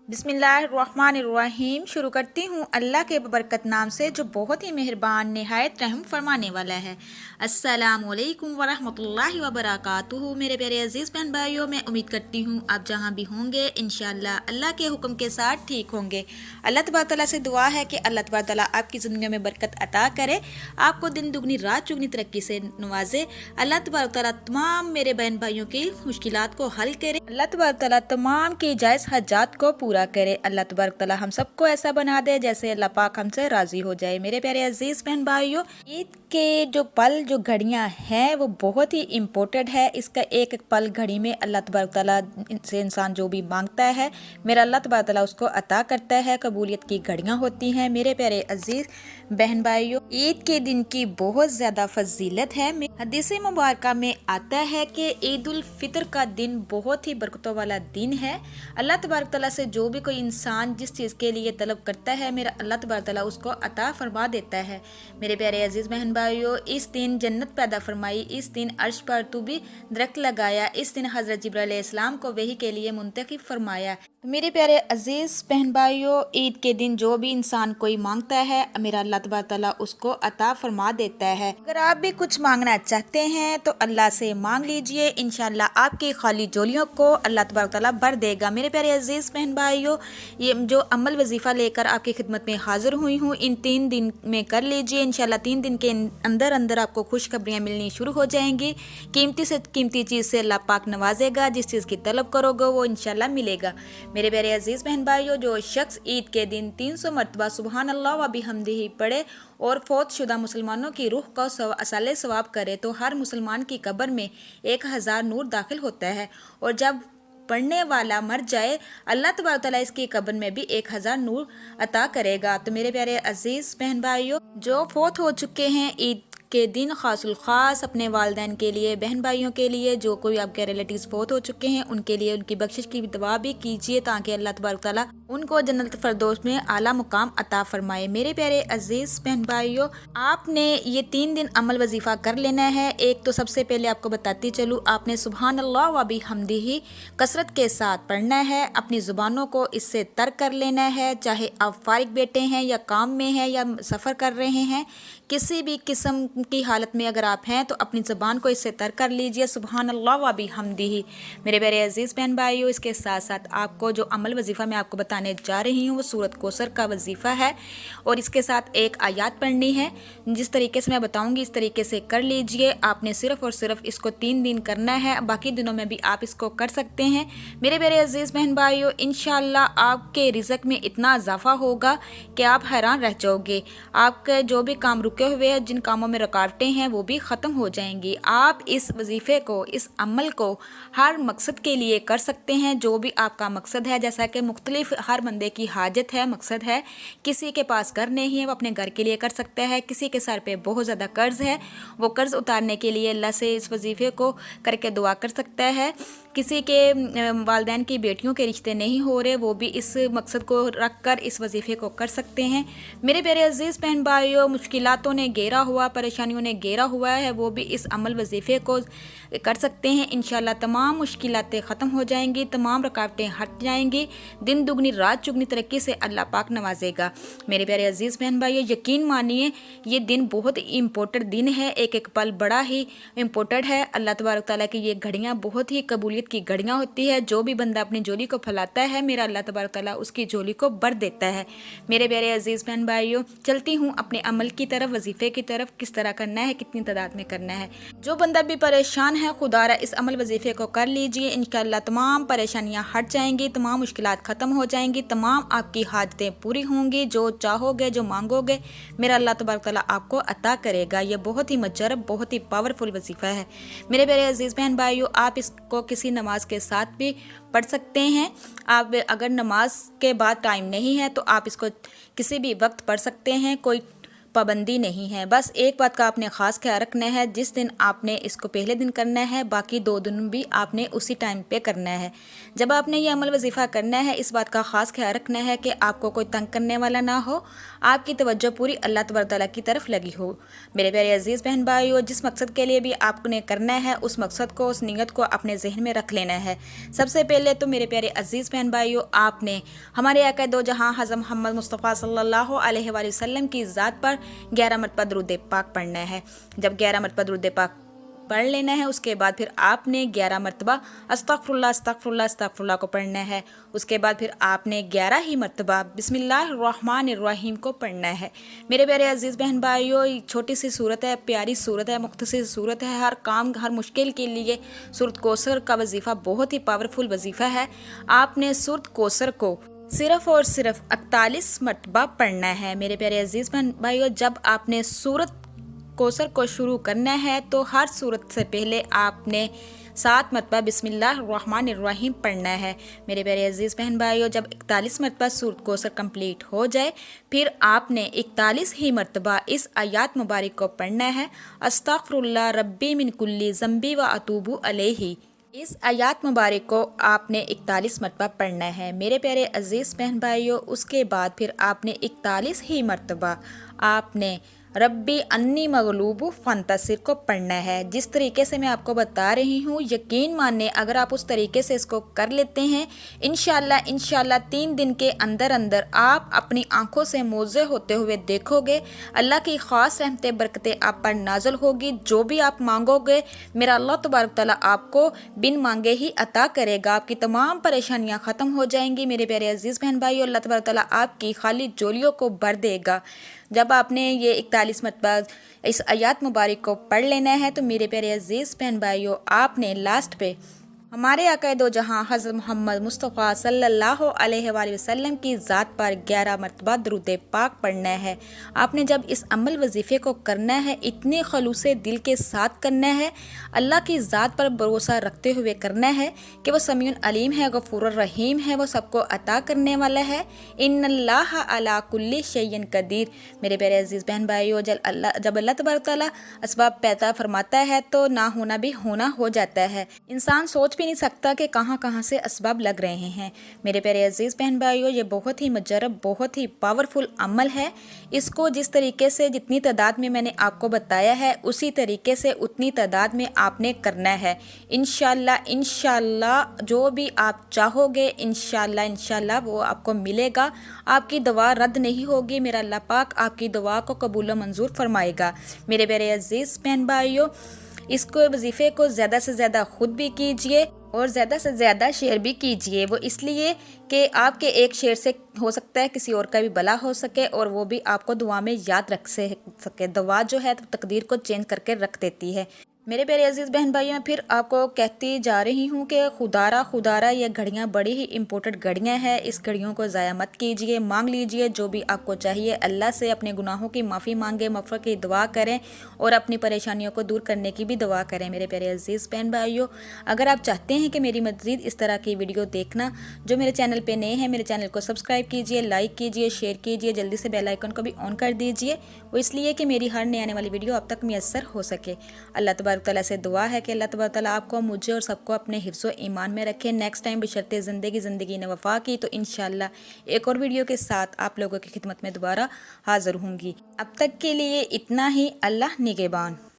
बिस्मिल्लाहिर्रहमानिर्रहीम। शुरू करती हूँ अल्लाह के बरकत नाम से जो बहुत ही मेहरबान निहायत रहम फरमाने वाला है। अस्सलामु अलैकुम वरहमतुल्लाहि वबरकातुहू। मेरे प्यारे अजीज़ बहन भाइयों, मैं उम्मीद करती हूँ आप जहाँ भी होंगे इंशाअल्लाह अल्लाह के हुक्म के साथ ठीक होंगे। अल्लाह तबारक तआला से दुआ है कि अल्लाह तबारक तआला आपकी ज़िंदगी में बरकत अता करे, आपको दिन दुगनी रात चुगनी तरक्की से नवाजे। अल्लाह तबारक तआला तमाम मेरे बहन भाइयों की मुश्किलात को हल करे। अल्लाह तबारक तआला तमाम की जायज़ हजात को पूरा करे। अल्लाह तबारक तआला हम सबको ऐसा बना दे जैसे अल्लाह पाक हमसे राज़ी हो जाए। मेरे प्यारे अजीज़ बहन भाइयों, ईद के जो पल जो घड़ियाँ हैं वो बहुत ही इम्पोर्टेंट है। इसका एक एक पल घड़ी में अल्लाह तबारक तआला से इंसान जो भी मांगता है मेरा अल्लाह तबारक तआला उसको अता करता है। कबूलियत की घड़ियाँ होती हैं। मेरे प्यारे अजीज़ बहन भाइयों, ईद के दिन की बहुत ज़्यादा फजीलत है। हदीस मुबारक में आता है कि ईद उल फितर का दिन बहुत ही बरकतों वाला दिन है। अल्लाह तबारक तआला से जो भी कोई इंसान जिस चीज़ के लिए तलब करता है मेरा अल्लाह तबारक तआला उसको अता फरमा देता है। मेरे प्यारे अजीज़ बहन भाइयों, इस दिन जन्नत पैदा फरमाई, इस दिन अर्श पर तू भी दरख्त लगाया, इस दिन हज़रत जिब्राइल अलैहिस्सलाम को वही के लिए मुंतखब फरमाया। मेरे प्यारे अजीज़ बहन भाइयों, ईद के दिन जो भी इंसान कोई मांगता है मेरा अल्लाह तबारक तआला उसको अता फरमा देता है। अगर आप भी कुछ मांगना चाहते हैं तो अल्लाह से मांग लीजिए, इंशाअल्लाह आपकी खाली झोलियों को अल्लाह तबारक तआला भर देगा। मेरे प्यारे अजीज़ बहन भाइयों, ये जो अमल वजीफ़ा लेकर आपकी खिदमत में हाजिर हुई हूँ इन 3 दिन में कर लीजिए। इंशाअल्लाह 3 दिन के अंदर अंदर आपको खुशखबरियाँ मिलनी शुरू हो जाएंगी। कीमती से कीमती चीज़ से अल्लाह पाक नवाजेगा, जिस चीज़ की तलब करोगे वो इंशाअल्लाह मिलेगा। मेरे प्यारे अजीज़ बहन भाइयों, जो शख्स ईद के दिन 300 मरतबा सुबहान अल्लाह व बिहम्दिही पढ़े और फौत शुदा मुसलमानों की रूह को असाले सवाब करे तो हर मुसलमान की कब्र में 1000 नूर दाखिल होता है, और जब पढ़ने वाला मर जाए अल्लाह तबारक तआला इसकी कब्र में भी 1000 नूर अता करेगा। तो मेरे प्यारे अजीज़ बहन भाइयों, जो फौत हो चुके हैं ईद के दिन खासुल ख़ास अपने वालिदैन के लिए, बहन भाइयों के लिए, जो कोई आपके रिलेटिव्स फौत हो चुके हैं उनके लिए उनकी बख्शिश की दुआ भी कीजिए ताकि अल्लाह तबारक तआला उनको जन्नत फरदौस में आला मुकाम अता फरमाए। मेरे प्यारे अजीज़ बहन भाइयों, आपने ये 3 दिन अमल वजीफ़ा कर लेना है। एक तो सबसे पहले आपको बताती चलूँ, आपने सुबहान अल्लाह व बिहम्दिही कसरत के साथ पढ़ना है, अपनी ज़ुबानों को इससे तर कर लेना है। चाहे आप फारिग बैठे हैं या काम में हैं या सफ़र कर रहे हैं, किसी भी किस्म की हालत में अगर आप हैं तो अपनी ज़बान को इससे तर कर लीजिए, सुबहान अल्लाह व बिहम्दिही। मेरे प्यारे अजीज़ बहन भाइयों, इसके साथ साथ आपको जो अमल वजीफ़ा मैं आपको बताने जा रही हूँ वो सूरत कौसर का वजीफ़ा है, और इसके साथ एक आयत पढ़नी है। जिस तरीके से मैं बताऊँगी इस तरीके से कर लीजिए। आपने सिर्फ़ और सिर्फ इसको 3 दिन करना है, बाकी दिनों में भी आप इसको कर सकते हैं। मेरे प्यारे अजीज़ बहन भाइयों, इंशाअल्लाह आपके रिज़्क़ में इतना इजाफ़ा होगा कि आप हैरान रह जाओगे। आपके जो भी काम रुके हुए हैं, जिन कामों में रुकावटें हैं वो भी ख़त्म हो जाएंगी। आप इस वजीफ़े को, इस अमल को हर मकसद के लिए कर सकते हैं, जो भी आपका मकसद है। जैसा कि मुख्तलिफ हर बंदे की हाजत है, मकसद है। किसी के पास घर नहीं है वो अपने घर के लिए कर सकता है, किसी के सर पे बहुत ज़्यादा कर्ज़ है वो कर्ज़ उतारने के लिए अल्लाह से इस वजीफ़े को करके दुआ कर सकता है। किसी के वालिदैन की बेटियों के रिश्ते नहीं हो रहे, वो भी इस मकसद को रख कर इस वजीफ़े को कर सकते हैं। मेरे प्यारे अजीज़ बहन भाइयों, मुश्किलातों ने घेरा हुआ, परेशानियों ने घेरा हुआ है, वो भी इस अमल वजीफ़े को कर सकते हैं। इंशाअल्लाह तमाम मुश्किलातें ख़त्म हो जाएंगी, तमाम रुकावटें हट जाएंगी, दिन दुगनी रात चुगनी तरक्की से अल्लाह पाक नवाजेगा। मेरे प्यारे अजीज़ बहन भाइयों, यकीन मानिए ये दिन बहुत इम्पोर्टेंट दिन है, एक एक पल बड़ा ही इम्पोर्टेंट है। अल्लाह तबारक तआला की ये घड़ियाँ बहुत ही कबूलियत की घड़ियाँ होती है। जो भी बंदा अपनी झोली को फैलाता है मेरा अल्लाह तबारक तआला उसकी झोली को भर देता है। मेरे प्यारे अजीज़ बहन भाइयों, चलती हूँ अपने अमल की तरफ, वजीफ़े की तरफ, किस तरह करना है, कितनी तादाद में करना है। जो बंदा भी परेशान है खुदारा इस अमल वजीफ़े को कर लीजिए, इंशाअल्लाह तमाम परेशानियाँ हट जाएंगी, तमाम मुश्किलात ख़त्म हो जाएंगी, तमाम आपकी हाजतें पूरी होंगी। जो चाहोगे, जो मांगोगे मेरा अल्लाह तबारक तआला आपको अता करेगा। ये बहुत ही मुजर्रब, बहुत ही पावरफुल वजीफ़ा है। मेरे प्यारे अजीज़ बहन भाइयों, आप इसको किसी नमाज के साथ भी पढ़ सकते हैं। आप अगर नमाज के बाद टाइम नहीं है तो आप इसको किसी भी वक्त पढ़ सकते हैं। कोई پابندی نہیں ہے، بس ایک بات کا آپ نے خاص خیال رکھنا ہے، جس دن آپ نے اس کو پہلے دن کرنا ہے، باقی 2 دن بھی آپ نے اسی ٹائم پہ کرنا ہے۔ جب آپ نے یہ عمل وظیفہ کرنا ہے، اس بات کا خاص خیال رکھنا ہے کہ آپ کو کوئی تنگ کرنے والا نہ ہو، آپ کی توجہ پوری اللہ تبارک تعالیٰ کی طرف لگی ہو۔ میرے پیارے عزیز بہن بھائیو، جس مقصد کے لیے بھی آپ نے کرنا ہے، اس مقصد کو، اس نیت کو اپنے ذہن میں رکھ لینا ہے۔ سب سے پہلے تو میرے پیارے عزیز بہن بھائیو، آپ نے ہمارے آقا دو جہاں حضرت محمد مصطفیٰ صلی اللہ علیہ وآلہ وسلم کی ذات پر 11 مرتبہ درود پاک پڑھنا ہے۔ جب 11 مرتبہ درود پاک پڑھ لینا ہے، اس کے بعد پھر آپ نے 11 مرتبہ استغفر اللہ استغفر اللہ استغفر اللہ کو پڑھنا ہے۔ اس کے بعد پھر آپ نے 11 ہی مرتبہ بسم اللہ الرحمن الرحیم کو پڑھنا ہے۔ میرے پیارے عزیز بہن بھائیو، چھوٹی سی صورت ہے، پیاری صورت ہے، مختصر صورت ہے، ہر کام ہر مشکل کے لیے سورۃ کوثر کا وظیفہ بہت ہی پاورفل وظیفہ ہے۔ آپ نے سورۃ کوثر کو صرف اور صرف 41 مرتبہ پڑھنا ہے۔ میرے پیارے عزیز بہن بھائیو، جب آپ نے سورۃ کوثر کو شروع کرنا ہے تو ہر سورت سے پہلے آپ نے 7 مرتبہ بسم اللہ الرحمن الرحیم پڑھنا ہے۔ میرے پیارے عزیز بہن بھائیو، جب 41 مرتبہ سورۃ کوثر کمپلیٹ ہو جائے، پھر آپ نے 41 ہی مرتبہ اس آیات مبارک کو پڑھنا ہے، استغفر اللہ ربی من کل ذنب و اتوب الیہ۔ اس آیات مبارک کو آپ نے 41 مرتبہ پڑھنا ہے۔ میرے پیارے عزیز بہن بھائیو، اس کے بعد پھر آپ نے 41 ہی مرتبہ آپ نے ربی انی مغلوب فانتصر کو پڑھنا ہے۔ جس طریقے سے میں آپ کو بتا رہی ہوں، یقین مانیں اگر آپ اس طریقے سے اس کو کر لیتے ہیں، انشاءاللہ 3 دن کے اندر اندر آپ اپنی آنکھوں سے موزے ہوتے ہوئے دیکھو گے، اللہ کی خاص رحمتیں برکتیں آپ پر نازل ہوگی۔ جو بھی آپ مانگو گے، میرا اللہ تبارک تعالیٰ آپ کو بن مانگے ہی عطا کرے گا۔ آپ کی تمام پریشانیاں ختم ہو جائیں گی۔ میرے پیارے عزیز بہن بھائیو، اللہ تبارک تعالیٰ آپ کی خالی جولیوں کو بھر دے گا۔ جب آپ نے یہ 41 مرتبہ اس آیات مبارک کو پڑھ لینا ہے تو میرے پیارے عزیز بہن بھائیو، آپ نے لاسٹ پہ ہمارے آقا دو جہاں حضرت محمد مصطفیٰ صلی اللہ علیہ وآلہ وسلم کی ذات پر 11 مرتبہ درود پاک پڑھنا ہے۔ آپ نے جب اس عمل وظیفے کو کرنا ہے، اتنے خلوص دل کے ساتھ کرنا ہے، اللہ کی ذات پر بھروسہ رکھتے ہوئے کرنا ہے کہ وہ سمیع علیم ہے، غفور الرحیم ہے، وہ سب کو عطا کرنے والا ہے۔ ان اللہ علی کل شیء قدیر۔ میرے پیارے عزیز بہن بھائیو، جب اللہ تبارک تعالیٰ اسباب پیدا فرماتا ہے تو نہ ہونا بھی ہونا ہو جاتا ہے۔ انسان سوچ بھی نہیں سکتا کہ کہاں سے اسباب لگ رہے ہیں۔ میرے پیارے عزیز بہن بھائیو، یہ بہت ہی مجرب، بہت ہی پاورفل عمل ہے۔ اس کو جس طریقے سے جتنی تعداد میں نے آپ کو بتایا ہے، اسی طریقے سے اتنی تعداد میں آپ نے کرنا ہے۔ انشاءاللہ جو بھی آپ چاہو گے، انشاءاللہ وہ آپ کو ملے گا۔ آپ کی دعا رد نہیں ہوگی، میرا اللہ پاک آپ کی دعا کو قبول و منظور فرمائے گا۔ میرے پیارے عزیز بہن بھائیو، اس کو وظیفے کو زیادہ سے زیادہ خود بھی کیجئے اور زیادہ سے زیادہ شیئر بھی کیجئے۔ وہ اس لیے کہ آپ کے ایک شیئر سے ہو سکتا ہے کسی اور کا بھی بھلا ہو سکے اور وہ بھی آپ کو دعا میں یاد رکھ سکے۔ دعا جو ہے تقدیر کو چینج کر کے رکھ دیتی ہے۔ میرے پیارے عزیز بہن بھائیوں، میں پھر آپ کو کہتی جا رہی ہوں کہ خدارہ یہ گھڑیاں بڑی ہی امپورٹنٹ گھڑیاں ہیں۔ اس گھڑیوں کو ضائع مت کیجئے، مانگ لیجئے جو بھی آپ کو چاہیے اللہ سے، اپنے گناہوں کی معافی مانگے، مغفرت کی دعا کریں اور اپنی پریشانیوں کو دور کرنے کی بھی دعا کریں۔ میرے پیارے عزیز بہن بھائیوں، اگر آپ چاہتے ہیں کہ میری مزید اس طرح کی ویڈیو دیکھنا، جو میرے چینل پہ نئے ہیں، میرے چینل کو سبسکرائب کیجئے، لائک کیجئے، شیئر کیجئے، جلدی سے بیل آئیکن کو بھی آن کر دیجئے، وہ اس لیے کہ میری ہر نئی آنے والی ویڈیو آپ تک میسر ہو سکے۔ اللہ تبارک تعالیٰ سے دعا ہے کہ اللہ تبارک تعالیٰ آپ کو، مجھے اور سب کو اپنے حفظ و ایمان میں رکھے۔ نیکسٹ ٹائم بشرط زندگی نے وفا کی تو انشاءاللہ ایک اور ویڈیو کے ساتھ آپ لوگوں کی خدمت میں دوبارہ حاضر ہوں گی۔ اب تک کے لیے اتنا ہی۔ اللہ نگہبان۔